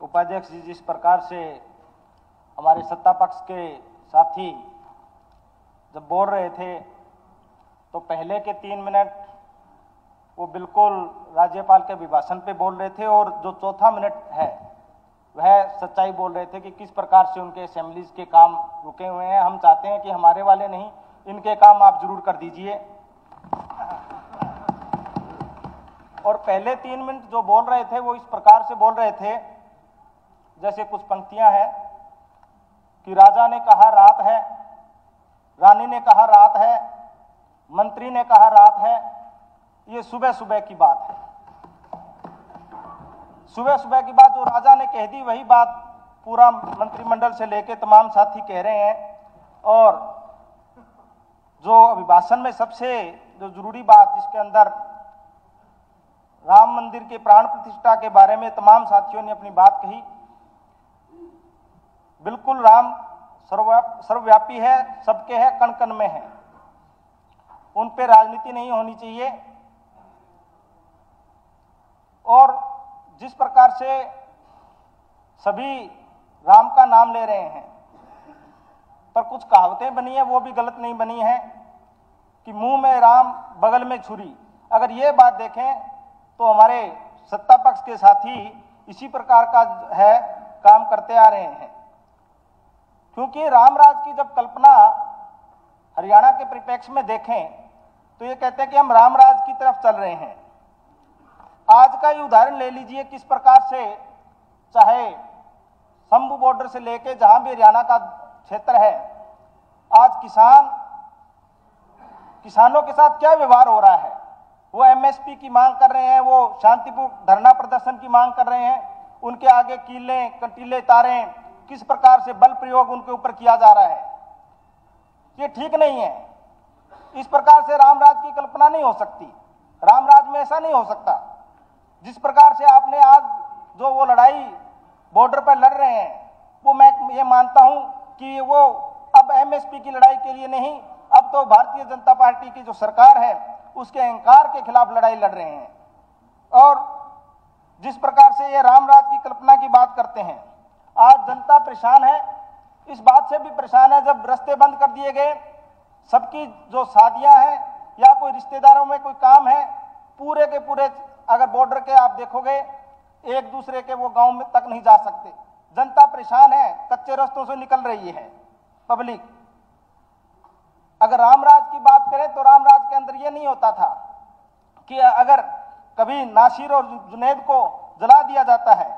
उपाध्यक्ष जी जिस प्रकार से हमारे सत्ता पक्ष के साथी जब बोल रहे थे तो पहले के 3 मिनट वो बिल्कुल राज्यपाल के अभिभाषण पे बोल रहे थे और जो चौथा मिनट है वह सच्चाई बोल रहे थे कि किस प्रकार से उनके असेंबलीज के काम रुके हुए हैं। हम चाहते हैं कि हमारे वाले नहीं, इनके काम आप जरूर कर दीजिए। और पहले 3 मिनट जो बोल रहे थे वो इस प्रकार से बोल रहे थे जैसे कुछ पंक्तियां हैं कि राजा ने कहा रात है, रानी ने कहा रात है, मंत्री ने कहा रात है। ये सुबह सुबह की बात है। सुबह सुबह की बात जो राजा ने कह दी वही बात पूरा मंत्रिमंडल से लेके तमाम साथी कह रहे हैं। और जो अभिभाषण में सबसे जो जरूरी बात जिसके अंदर राम मंदिर के प्राण प्रतिष्ठा के बारे में तमाम साथियों ने अपनी बात कही। बिल्कुल राम सर्वव्यापी है, सबके है, कण कण में है, उन पे राजनीति नहीं होनी चाहिए। और जिस प्रकार से सभी राम का नाम ले रहे हैं पर कुछ कहावतें बनी है वो भी गलत नहीं बनी है कि मुंह में राम बगल में छुरी। अगर ये बात देखें तो हमारे सत्ता पक्ष के साथी इसी प्रकार का है काम करते आ रहे हैं। क्योंकि रामराज की जब कल्पना हरियाणा के परिप्रेक्ष्य में देखें तो ये कहते हैं कि हम रामराज की तरफ चल रहे हैं। आज का ही उदाहरण ले लीजिए किस प्रकार से चाहे शंभू बॉर्डर से लेके जहां भी हरियाणा का क्षेत्र है, आज किसानों के साथ क्या व्यवहार हो रहा है। वो एमएसपी की मांग कर रहे हैं, वो शांतिपूर्ण धरना प्रदर्शन की मांग कर रहे हैं, उनके आगे कीले कंटीले तारे किस प्रकार से बल प्रयोग उनके ऊपर किया जा रहा है, ये ठीक नहीं है। इस प्रकार से रामराज की कल्पना नहीं हो सकती। रामराज में ऐसा नहीं हो सकता। जिस प्रकार से आपने आज जो वो लड़ाई बॉर्डर पर लड़ रहे हैं वो मैं ये मानता हूं कि वो अब एमएसपी की लड़ाई के लिए नहीं, अब तो भारतीय जनता पार्टी की जो सरकार है उसके अहंकार के खिलाफ लड़ाई लड़ रहे हैं। और जिस प्रकार से ये रामराज की कल्पना की बात करते हैं, आज जनता परेशान है। इस बात से भी परेशान है जब रास्ते बंद कर दिए गए, सबकी जो शादियां हैं या कोई रिश्तेदारों में कोई काम है, पूरे के पूरे अगर बॉर्डर के आप देखोगे एक दूसरे के वो गांव में तक नहीं जा सकते। जनता परेशान है, कच्चे रास्तों से निकल रही है पब्लिक। अगर रामराज की बात करें तो रामराज के अंदर ये नहीं होता था कि अगर कभी नासिर और जुनैद को जला दिया जाता है,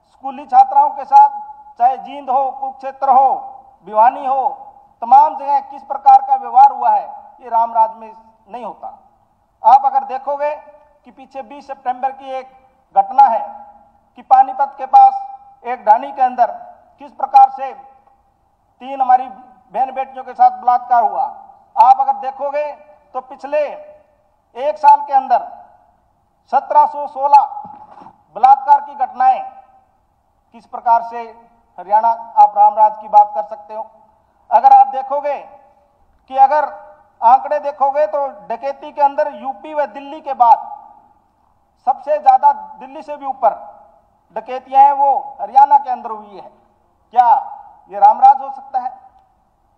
स्कूली छात्राओं के साथ चाहे जींद हो, कुरुक्षेत्र हो, भिवानी हो, तमाम जगह किस प्रकार का व्यवहार हुआ है, ये रामराज में नहीं होता। आप अगर देखोगे कि पीछे 20 सितंबर की एक घटना है कि पानीपत के पास एक ढाणी के अंदर किस प्रकार से 3 हमारी बहन बेटियों के साथ बलात्कार हुआ। आप अगर देखोगे तो पिछले 1 साल के अंदर 1716 बलात्कार की घटनाएं, किस प्रकार से हरियाणा आप रामराज की बात कर सकते हो। अगर आप देखोगे कि अगर आंकड़े देखोगे तो डकैती के अंदर यूपी व दिल्ली के बाद सबसे ज्यादा, दिल्ली से भी ऊपर डकैतियां हैं वो हरियाणा के अंदर हुई है। क्या ये रामराज हो सकता है?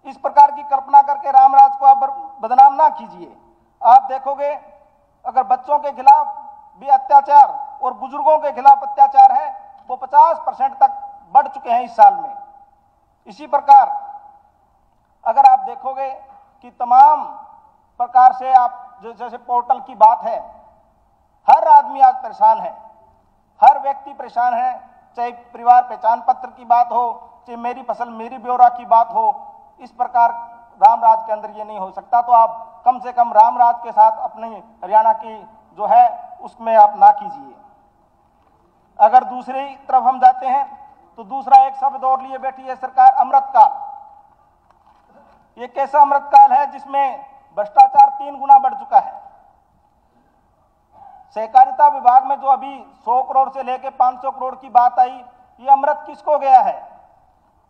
इस प्रकार की कल्पना करके रामराज को आप बदनाम ना कीजिए। आप देखोगे अगर बच्चों के खिलाफ भी अत्याचार और बुजुर्गों के खिलाफ अत्याचार है वो 50% तक बढ़ चुके हैं इस साल में। इसी प्रकार अगर आप देखोगे कि तमाम प्रकार से आप जैसे पोर्टल की बात है, हर आदमी आज परेशान है, हर व्यक्ति परेशान है। चाहे परिवार पहचान पत्र की बात हो, चाहे मेरी फसल मेरी ब्यौरा की बात हो, इस प्रकार रामराज के अंदर ये नहीं हो सकता। तो आप कम से कम रामराज के साथ अपनी हरियाणा की जो है उसमें आप ना कीजिए। अगर दूसरी तरफ हम जाते हैं तो दूसरा एक शब्द और लिए बैठी है सरकार, अमृतकाल। ये कैसा अमृतकाल है जिसमें भ्रष्टाचार 3 गुना बढ़ चुका है। सहकारिता विभाग में जो अभी 100 करोड़ से लेकर 500 करोड़ की बात आई, ये अमृत किसको गया है?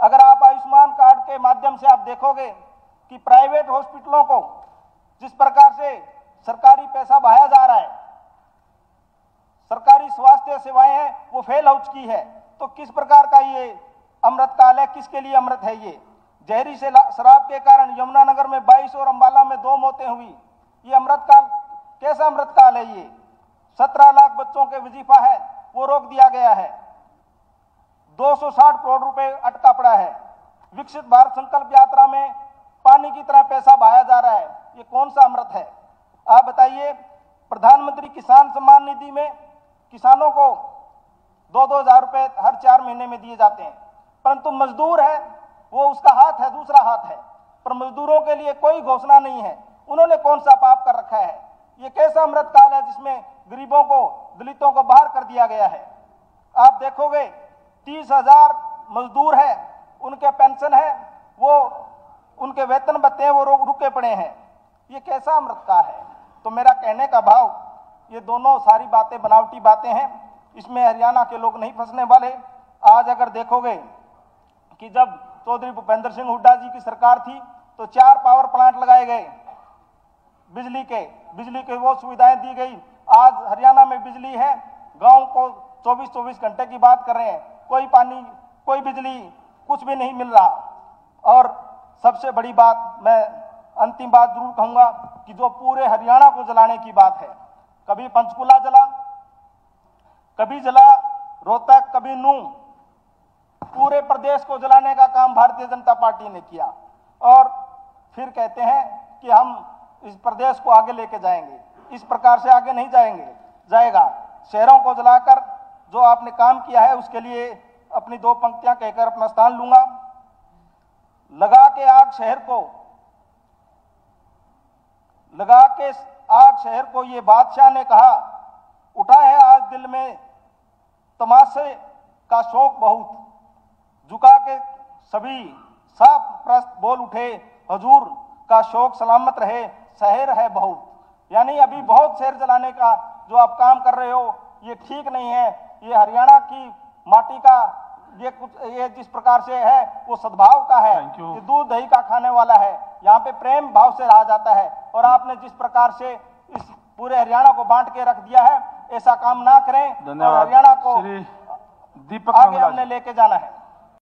अगर आप आयुष्मान कार्ड के माध्यम से आप देखोगे कि प्राइवेट हॉस्पिटलों को जिस प्रकार से सरकारी पैसा बहाया जा रहा है, सरकारी स्वास्थ्य सेवाएं हैं वो फेल हो चुकी है। तो किस प्रकार का ये अमृत काल है, किसके लिए अमृत है ये? जहरी से शराब के कारण यमुनानगर में 22 और अंबाला में 2 मौतें हुई। ये अमृत काल कैसा अमृत काल है ये? 17 लाख बच्चों के वजीफा है वो रोक दिया गया है। 260 करोड़ रुपए अटका पड़ा है। विकसित भारत संकल्प यात्रा में पानी की तरह पैसा बहाया जा रहा है। ये कौन सा अमृत है? आप बताइए। प्रधानमंत्री किसान सम्मान निधि में किसानों को 2-2 हजार रुपए हर 4 महीने में दिए जाते हैं, परंतु मजदूर है वो उसका हाथ है, दूसरा हाथ है, पर मजदूरों के लिए कोई घोषणा नहीं है। उन्होंने कौन सा पाप कर रखा है? ये कैसा अमृत काल है जिसमें गरीबों को, दलितों को बाहर कर दिया गया है? आप देखोगे 30,000 मजदूर हैं, उनके पेंशन है, वो उनके वेतन भत्ते हैं वो रुके पड़े हैं। ये कैसा अमृत काल है? तो मेरा कहने का भाव, ये दोनों सारी बातें बनावटी बातें हैं, इसमें हरियाणा के लोग नहीं फंसने वाले। आज अगर देखोगे कि जब चौधरी भूपेंद्र सिंह हुड्डा जी की सरकार थी तो 4 पावर प्लांट लगाए गए, बिजली के वो सुविधाएं दी गई। आज हरियाणा में बिजली है, गांव को 24-24 घंटे की बात कर रहे हैं, कोई पानी, कोई बिजली, कुछ भी नहीं मिल रहा। और सबसे बड़ी बात, मैं अंतिम बात जरूर कहूंगा कि जो पूरे हरियाणा को जलाने की बात है, कभी पंचकुला जला, कभी जला रोहतक, कभी नूंह, पूरे प्रदेश को जलाने का काम भारतीय जनता पार्टी ने किया। और फिर कहते हैं कि हम इस प्रदेश को आगे लेके जाएंगे। इस प्रकार से आगे नहीं जाएगा। शहरों को जलाकर जो आपने काम किया है उसके लिए अपनी 2 पंक्तियां कहकर अपना स्थान लूंगा। लगा के आग शहर को ये बादशाह ने कहा, उठा है आज दिल में तमाशे का शौक बहुत, झुका के सभी साफ प्रस्त बोल उठे, हजूर का शौक सलामत रहे, शहर है बहुत। यानी अभी बहुत शहर जलाने का जो आप काम कर रहे हो ये ठीक नहीं है। ये हरियाणा की माटी का ये जिस प्रकार से है वो सद्भाव का है, ये दूध दही का खाने वाला है, यहाँ पे प्रेम भाव से रहा जाता है। और आपने जिस प्रकार से इस पूरे हरियाणा को बांट के रख दिया है, ऐसा काम ना करें और हरियाणा को आगे हमने लेके जाना है।